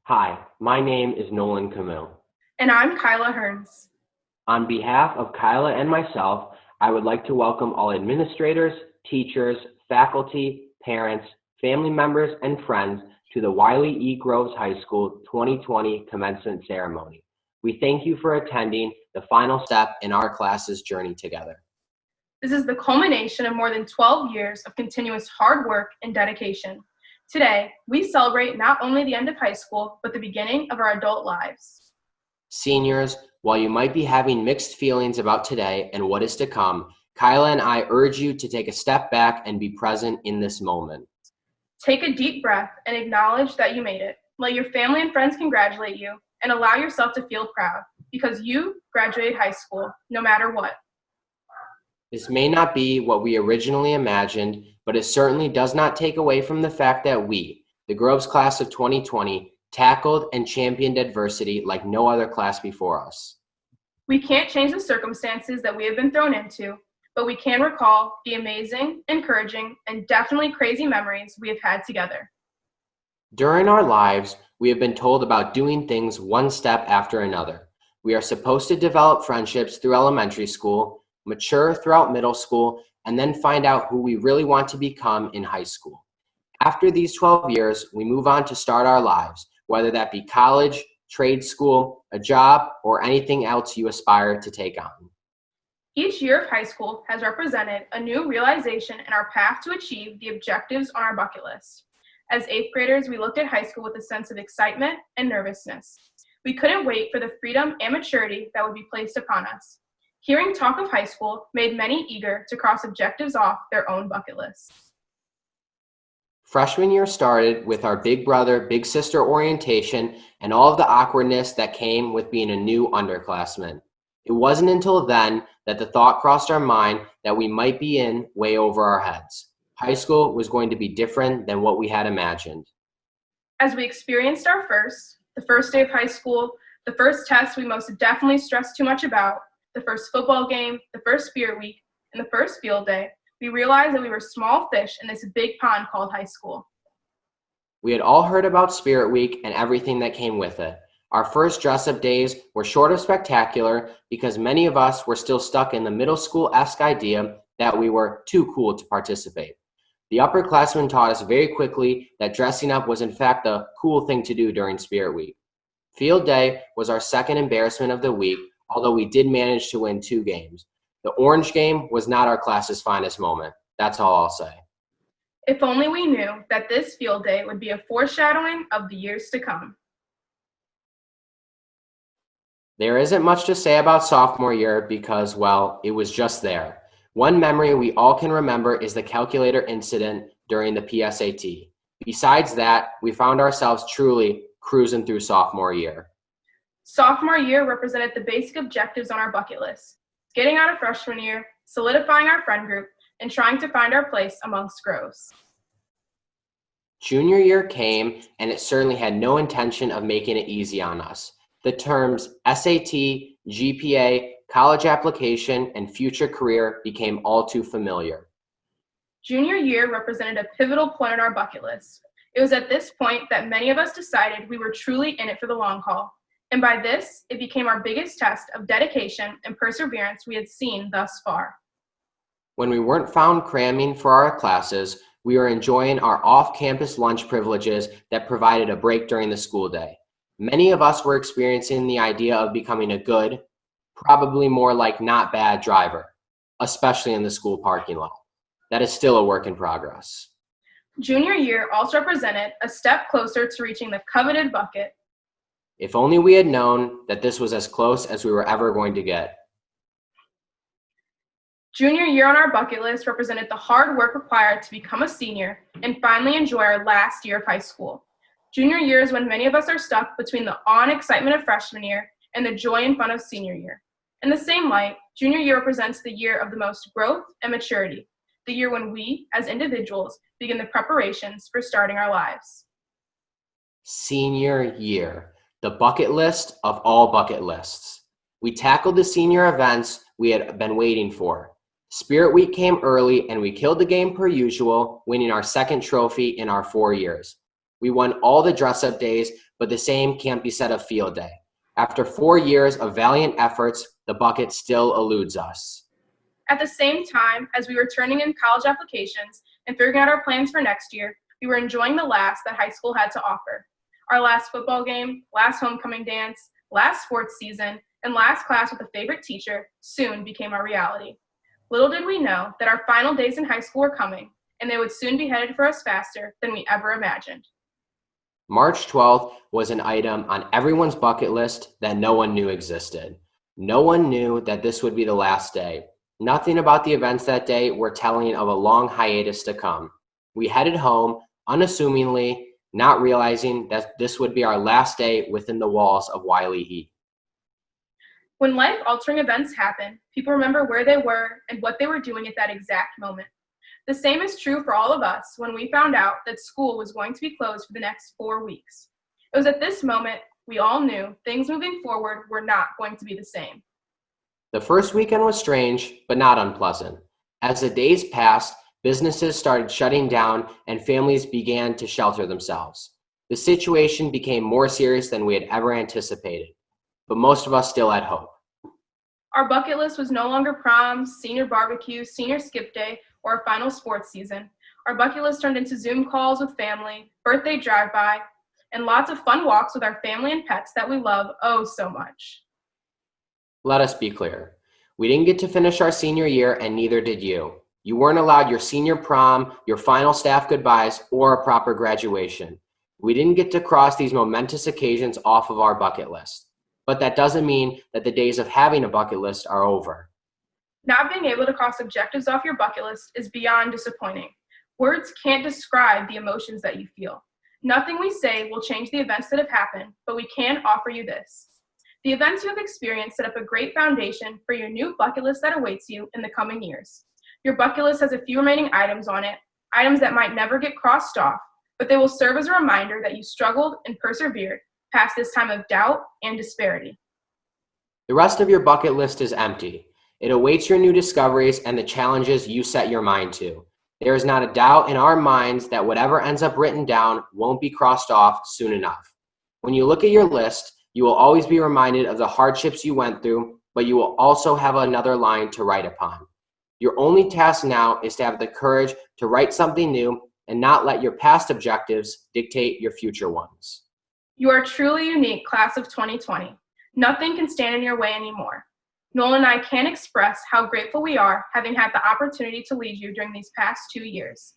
Hi, my name is Nolan Camille. And I'm Kyla Hurns. On behalf of Kyla and myself, I would like to welcome all administrators, teachers, faculty, parents, family members, and friends to the Wiley E. Groves High School 2020 commencement ceremony. We thank you for attending the final step in our class's journey together. This is the culmination of more than 12 years of continuous hard work and dedication. Today, we celebrate not only the end of high school, but the beginning of our adult lives. Seniors, while you might be having mixed feelings about today and what is to come, Kyla and I urge you to take a step back and be present in this moment. Take a deep breath and acknowledge that you made it. Let your family and friends congratulate you and allow yourself to feel proud because you graduated high school, no matter what. This may not be what we originally imagined, but it certainly does not take away from the fact that we, the Groves class of 2020, tackled and championed adversity like no other class before us. We can't change the circumstances that we have been thrown into, but we can recall the amazing, encouraging, and definitely crazy memories we have had together. During our lives, we have been told about doing things one step after another. We are supposed to develop friendships through elementary school, mature throughout middle school, and then find out who we really want to become in high school. After these 12 years, we move on to start our lives, whether that be college, trade school, a job, or anything else you aspire to take on. Each year of high school has represented a new realization in our path to achieve the objectives on our bucket list. As 8th graders, we looked at high school with a sense of excitement and nervousness. We couldn't wait for the freedom and maturity that would be placed upon us. Hearing talk of high school made many eager to cross objectives off their own bucket lists. Freshman year started with our big brother, big sister orientation and all of the awkwardness that came with being a new underclassman. It wasn't until then that the thought crossed our mind that we might be in way over our heads. High school was going to be different than what we had imagined. As we experienced the first day of high school, the first test we most definitely stressed too much about, the first football game, the first spirit week, and the first field day, we realized that we were small fish in this big pond called high school. We had all heard about Spirit Week and everything that came with it. Our first dress-up days were short of spectacular because many of us were still stuck in the middle school-esque idea that we were too cool to participate. The upperclassmen taught us very quickly that dressing up was in fact the cool thing to do during Spirit Week. Field day was our second embarrassment of the week, although we did manage to win 2 games. The orange game was not our class's finest moment. That's all I'll say. If only we knew that this field day would be a foreshadowing of the years to come. There isn't much to say about sophomore year because, well, it was just there. One memory we all can remember is the calculator incident during the PSAT. Besides that, we found ourselves truly cruising through sophomore year. Sophomore year represented the basic objectives on our bucket list: getting out of freshman year, solidifying our friend group, and trying to find our place amongst Groves. Junior year came, and it certainly had no intention of making it easy on us. The terms SAT, GPA, college application, and future career became all too familiar. Junior year represented a pivotal point on our bucket list. It was at this point that many of us decided we were truly in it for the long haul. And by this, it became our biggest test of dedication and perseverance we had seen thus far. When we weren't found cramming for our classes, we were enjoying our off-campus lunch privileges that provided a break during the school day. Many of us were experiencing the idea of becoming a good, probably more like not bad driver, especially in the school parking lot. That is still a work in progress. Junior year also represented a step closer to reaching the coveted bucket. If only we had known that this was as close as we were ever going to get. Junior year on our bucket list represented the hard work required to become a senior and finally enjoy our last year of high school. Junior year is when many of us are stuck between the awe and excitement of freshman year and the joy and fun of senior year. In the same light, junior year represents the year of the most growth and maturity, the year when we, as individuals, begin the preparations for starting our lives. Senior year, the bucket list of all bucket lists. We tackled the senior events we had been waiting for. Spirit Week came early and we killed the game per usual, winning our second trophy in our 4 years. We won all the dress-up days, but the same can't be said of field day. After 4 years of valiant efforts, the bucket still eludes us. At the same time, as we were turning in college applications and figuring out our plans for next year, we were enjoying the last that high school had to offer. Our last football game, last homecoming dance, last sports season, and last class with a favorite teacher soon became our reality. Little did we know that our final days in high school were coming, and they would soon be headed for us faster than we ever imagined. March 12th was an item on everyone's bucket list that no one knew existed. No one knew that this would be the last day. Nothing about the events that day were telling of a long hiatus to come. We headed home, unassumingly, not realizing that this would be our last day within the walls of Wiley E. When life-altering events happen, people remember where they were and what they were doing at that exact moment. The same is true for all of us when we found out that school was going to be closed for the next 4 weeks. It was at this moment we all knew things moving forward were not going to be the same. The first weekend was strange, but not unpleasant. As the days passed, businesses started shutting down and families began to shelter themselves. The situation became more serious than we had ever anticipated, but most of us still had hope. Our bucket list was no longer proms, senior barbecue, senior skip day, or a final sports season. Our bucket list turned into Zoom calls with family, birthday drive-by, and lots of fun walks with our family and pets that we love oh so much. Let us be clear. We didn't get to finish our senior year, and neither did you. You weren't allowed your senior prom, your final staff goodbyes, or a proper graduation. We didn't get to cross these momentous occasions off of our bucket list. But that doesn't mean that the days of having a bucket list are over. Not being able to cross objectives off your bucket list is beyond disappointing. Words can't describe the emotions that you feel. Nothing we say will change the events that have happened, but we can offer you this. The events you have experienced set up a great foundation for your new bucket list that awaits you in the coming years. Your bucket list has a few remaining items on it, items that might never get crossed off, but they will serve as a reminder that you struggled and persevered past this time of doubt and disparity. The rest of your bucket list is empty. It awaits your new discoveries and the challenges you set your mind to. There is not a doubt in our minds that whatever ends up written down won't be crossed off soon enough. When you look at your list, you will always be reminded of the hardships you went through, but you will also have another line to write upon. Your only task now is to have the courage to write something new and not let your past objectives dictate your future ones. You are truly unique, class of 2020. Nothing can stand in your way anymore. Noel and I can't express how grateful we are having had the opportunity to lead you during these past 2 years.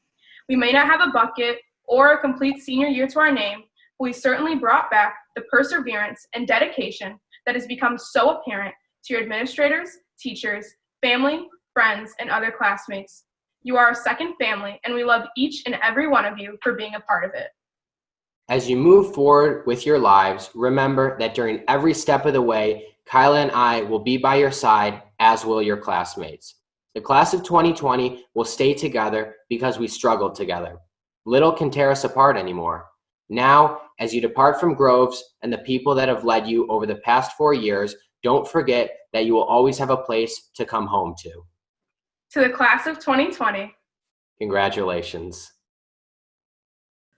We may not have a bucket or a complete senior year to our name, but we certainly brought back the perseverance and dedication that has become so apparent to your administrators, teachers, family, friends, and other classmates. You are our second family, and we love each and every one of you for being a part of it. As you move forward with your lives, remember that during every step of the way, Kyla and I will be by your side, as will your classmates. The class of 2020 will stay together because we struggled together. Little can tear us apart anymore. Now, as you depart from Groves and the people that have led you over the past 4 years, don't forget that you will always have a place to come home to. To the class of 2020, Congratulations.